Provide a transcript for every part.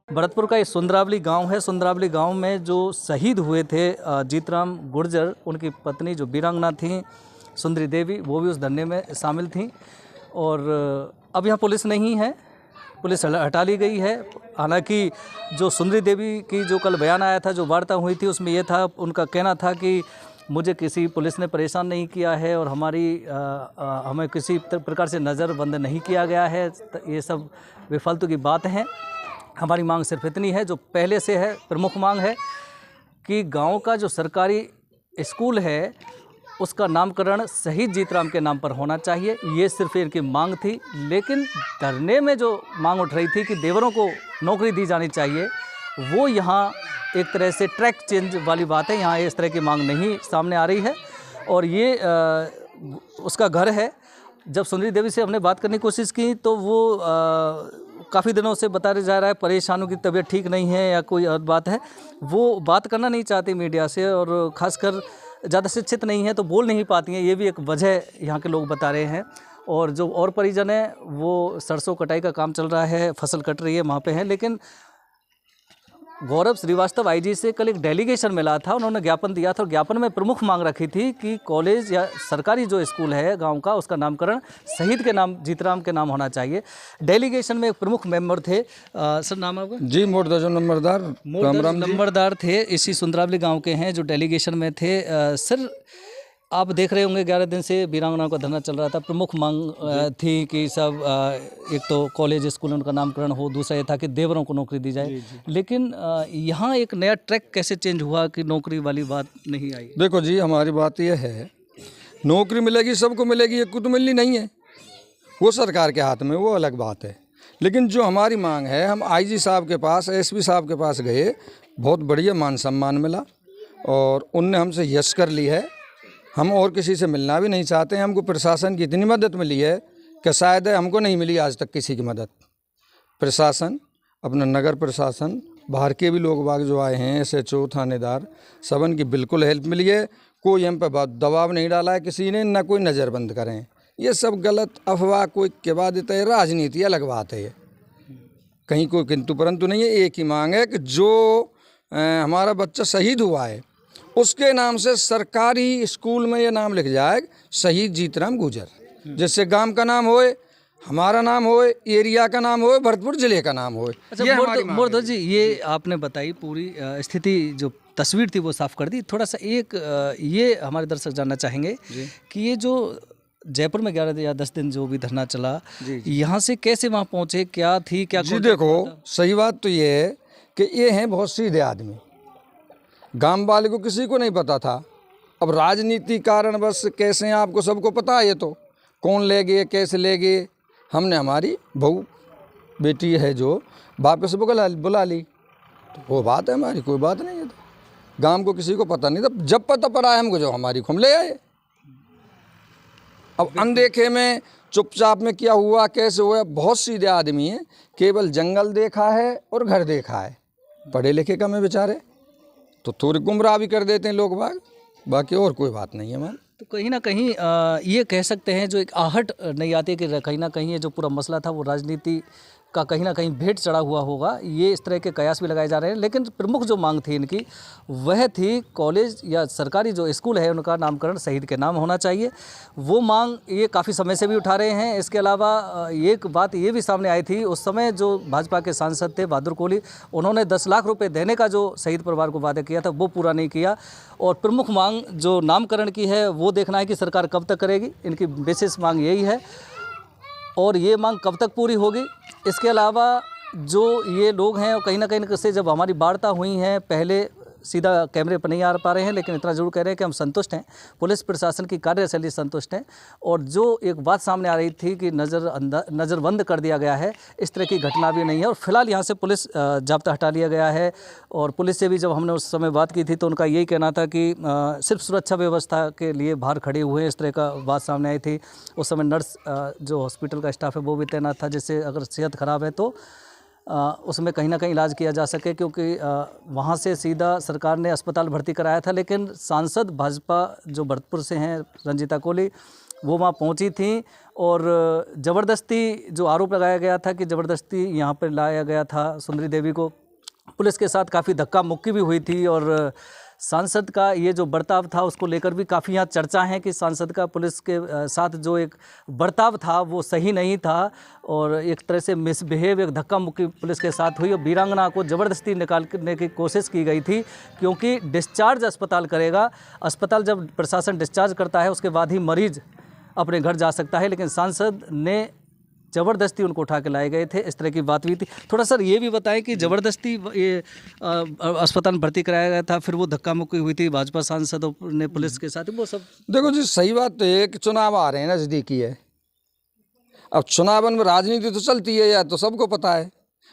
भरतपुर का ये सुंदरावली गांव है। सुंदरावली गांव में जो शहीद हुए थे जीतराम गुर्जर, उनकी पत्नी जो वीरांगना थी सुंदरी देवी, वो भी उस धरने में शामिल थी। और अब यहाँ पुलिस नहीं है, पुलिस हटा ली गई है। हालांकि जो सुंदरी देवी की जो कल बयान आया था, जो वार्ता हुई थी, उसमें ये था, उनका कहना था कि मुझे किसी पुलिस ने परेशान नहीं किया है और हमें किसी प्रकार से नज़रबंद नहीं किया गया है। ये सब बेफालतू की बात हैं। हमारी मांग सिर्फ इतनी है, जो पहले से है, प्रमुख मांग है कि गांव का जो सरकारी स्कूल है उसका नामकरण शहीद जीतराम के नाम पर होना चाहिए। ये सिर्फ इनकी मांग थी। लेकिन धरने में जो मांग उठ रही थी कि देवरों को नौकरी दी जानी चाहिए, वो यहाँ एक तरह से ट्रैक चेंज वाली बात है। यहाँ इस तरह की मांग नहीं सामने आ रही है। और ये उसका घर है। जब सुंदरी देवी से हमने बात करने की कोशिश की तो वो काफ़ी दिनों से बताया जा रहा है परेशानों की तबीयत ठीक नहीं है या कोई और बात है। वो बात करना नहीं चाहती मीडिया से, और ख़ासकर ज़्यादा शिक्षित नहीं है तो बोल नहीं पाती हैं। ये भी एक वजह यहाँ के लोग बता रहे हैं। और जो और परिजन है वो सरसों कटाई का काम चल रहा है, फसल कट रही है, वहाँ पे हैं। लेकिन गौरव श्रीवास्तव आईजी से कल एक डेलीगेशन मिला था, उन्होंने ज्ञापन दिया था और ज्ञापन में प्रमुख मांग रखी थी कि कॉलेज या सरकारी जो स्कूल है गांव का, उसका नामकरण शहीद के नाम, जीतराम के नाम होना चाहिए। डेलीगेशन में एक प्रमुख मेंबर थे, सर नाम आपका? जी, मोर्तजा नंबरदार थे, इसी सुंदरावली गाँव के हैं जो डेलीगेशन में थे। सर, आप देख रहे होंगे 11 दिन से वीरांगनाओं का धरना चल रहा था। प्रमुख मांग थी कि सब एक तो कॉलेज स्कूल उनका नामकरण हो, दूसरा ये था कि देवरों को नौकरी दी जाए। लेकिन यहाँ एक नया ट्रैक कैसे चेंज हुआ कि नौकरी वाली बात नहीं आई? देखो जी, हमारी बात यह है, नौकरी मिलेगी सबको मिलेगी, एक को तो मिलनी नहीं है, वो सरकार के हाथ में, वो अलग बात है। लेकिन जो हमारी मांग है, हम आईजी साहब के पास, एसपी साहब के पास गए, बहुत बढ़िया मान सम्मान मिला और उनने हमसे यश कर ली है। हम और किसी से मिलना भी नहीं चाहते हैं। हमको प्रशासन की इतनी मदद मिली है कि शायद हमको नहीं मिली आज तक किसी की मदद। प्रशासन, अपना नगर प्रशासन, बाहर के भी लोग बाग जो आए हैं, SHO, थानेदार, सबन की बिल्कुल हेल्प मिली है। कोई हम पे दबाव नहीं डाला है किसी ने, ना कोई नज़रबंद करें। ये सब गलत अफवाह, कोई के बाद देता है, राजनीति अलग बात है। ये कहीं कोई किंतु परंतु नहीं है। एक ही मांग है कि जो हमारा बच्चा शहीद हुआ है उसके नाम से सरकारी स्कूल में ये नाम लिख जाए, शहीद जीतराम गुर्जर, जिससे गांव का नाम होए, हमारा नाम होए, एरिया का नाम होए, भरतपुर जिले का नाम होए। अच्छा मोर्तजा जी, ये आपने बताई पूरी स्थिति, जो तस्वीर थी वो साफ कर दी। थोड़ा सा ये हमारे दर्शक जानना चाहेंगे कि ये जो जयपुर में 11 या 10 दिन जो भी धरना चला, यहाँ से कैसे वहाँ पहुँचे, क्या थी, क्या? जी देखो, सही बात तो ये है कि ये हैं बहुत सीधे आदमी, गांव वाले को किसी को नहीं पता था। अब राजनीति कारण बस कैसे आपको सबको पता है, ये तो कौन ले गए, कैसे ले गए। हमने हमारी बहू बेटी है जो वापस बुला ली, तो वो बात है हमारी, कोई बात नहीं है। तो गांव को किसी को पता नहीं था, जब पता पड़ा है हमको, जो हमारी खुम ले आए। अब अनदेखे में, चुपचाप में क्या हुआ, कैसे हुआ, बहुत सीधे आदमी है। केवल जंगल देखा है और घर देखा है, पढ़े लिखे कम है बेचारे, तो थोड़ी गुमराह भी कर देते हैं लोग बाग, बाकी और कोई बात नहीं है। मान तो कहीं ना कहीं ये कह सकते हैं, जो एक आहट नहीं आती कि कहीं ना कहीं ये जो पूरा मसला था वो राजनीति का कहीं ना कहीं भेंट चढ़ा हुआ होगा। ये इस तरह के कयास भी लगाए जा रहे हैं। लेकिन प्रमुख जो मांग थी इनकी, वह थी कॉलेज या सरकारी जो स्कूल है उनका नामकरण शहीद के नाम होना चाहिए। वो मांग ये काफ़ी समय से भी उठा रहे हैं। इसके अलावा एक बात ये भी सामने आई थी, उस समय जो भाजपा के सांसद थे बहादुर कोहली, उन्होंने 10 लाख रुपये देने का जो शहीद परिवार को वादा किया था वो पूरा नहीं किया। और प्रमुख मांग जो नामकरण की है वो देखना है कि सरकार कब तक करेगी। इनकी विशेष मांग यही है और ये मांग कब तक पूरी होगी। इसके अलावा जो ये लोग हैं, कहीं ना कहीं से जब हमारी वार्ता हुई है, पहले सीधा कैमरे पर नहीं आ पा रहे हैं, लेकिन इतना जरूर कह रहे हैं कि हम संतुष्ट हैं, पुलिस प्रशासन की कार्यशैली संतुष्ट हैं। और जो एक बात सामने आ रही थी कि नज़रबंद कर दिया गया है, इस तरह की घटना भी नहीं है। और फिलहाल यहाँ से पुलिस जाब्ता हटा लिया गया है। और पुलिस से भी जब हमने उस समय बात की थी तो उनका यही कहना था कि सिर्फ सुरक्षा व्यवस्था के लिए बाहर खड़े हुए हैं, इस तरह का बात सामने आई थी। उस समय नर्स जो हॉस्पिटल का स्टाफ है वो भी तैनात था, जिससे अगर सेहत ख़राब है तो उसमें कहीं ना कहीं इलाज किया जा सके, क्योंकि वहाँ से सीधा सरकार ने अस्पताल भर्ती कराया था। लेकिन सांसद भाजपा जो भरतपुर से हैं, रंजीता कोहली, वो वहाँ पहुँची थी और ज़बरदस्ती जो आरोप लगाया गया था कि ज़बरदस्ती यहाँ पर लाया गया था सुंदरी देवी को, पुलिस के साथ काफ़ी धक्का मुक्की भी हुई थी। और सांसद का ये जो बर्ताव था उसको लेकर भी काफ़ी यहाँ चर्चा है कि सांसद का पुलिस के साथ जो एक बर्ताव था वो सही नहीं था और एक तरह से मिसबिहेव, एक धक्का मुक्की पुलिस के साथ हुई और वीरांगना को ज़बरदस्ती निकालने की कोशिश की गई थी, क्योंकि डिस्चार्ज अस्पताल करेगा। अस्पताल जब प्रशासन डिस्चार्ज करता है उसके बाद ही मरीज अपने घर जा सकता है, लेकिन सांसद ने ज़बरदस्ती उनको उठा के लाए गए थे, इस तरह की बात हुई थी। थोड़ा सर ये भी बताएं कि ज़बरदस्ती ये अस्पताल में भर्ती कराया गया था, फिर वो धक्का मुक्की हुई थी भाजपा सांसदों ने पुलिस के साथ, वो सब। देखो जी, सही बात तो है कि चुनाव आ रहे हैं, नज़दीकी है। अब चुनावन में राजनीति तो चलती है, या तो सबको पता है।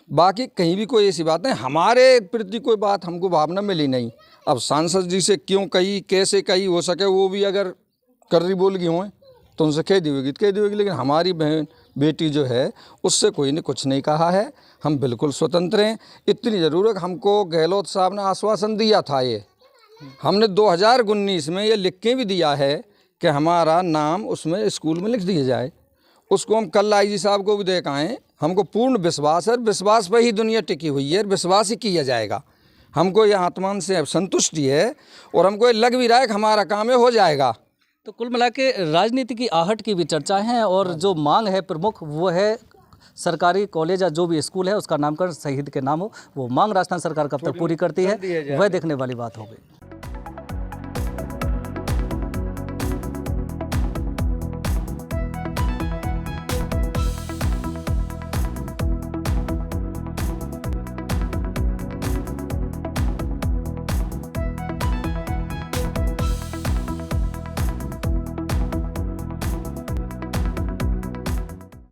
बाकी कहीं भी कोई ऐसी बात नहीं, हमारे प्रति कोई बात हमको भावना मिली नहीं। अब सांसद जी से क्यों कही, कैसे कही, हो सके वो भी अगर कर्री बोल गई हों तो उनसे कह दी होगी, लेकिन हमारी बहन बेटी जो है उससे कोई ने कुछ नहीं कहा है। हम बिल्कुल स्वतंत्र हैं। इतनी ज़रूर है, हमको गहलोत साहब ने आश्वासन दिया था, ये हमने 2019 में ये लिख के भी दिया है कि हमारा नाम उसमें स्कूल में लिख दिया जाए। उसको हम कल आईजी साहब को भी देख आए। हमको पूर्ण विश्वास है, विश्वास पर ही दुनिया टिकी हुई है, विश्वास ही किया जाएगा। हमको ये आत्मान से संतुष्टि है और हमको ये लग भी रहा है कि हमारा काम है, हो जाएगा। तो कुल मिला के राजनीति की आहट की भी चर्चा है और जो मांग है प्रमुख वो है सरकारी कॉलेज या जो भी स्कूल है उसका नामकरण शहीद के नाम हो। वो मांग राजस्थान सरकार कब तक पूरी करती है वह देखने वाली बात होगी।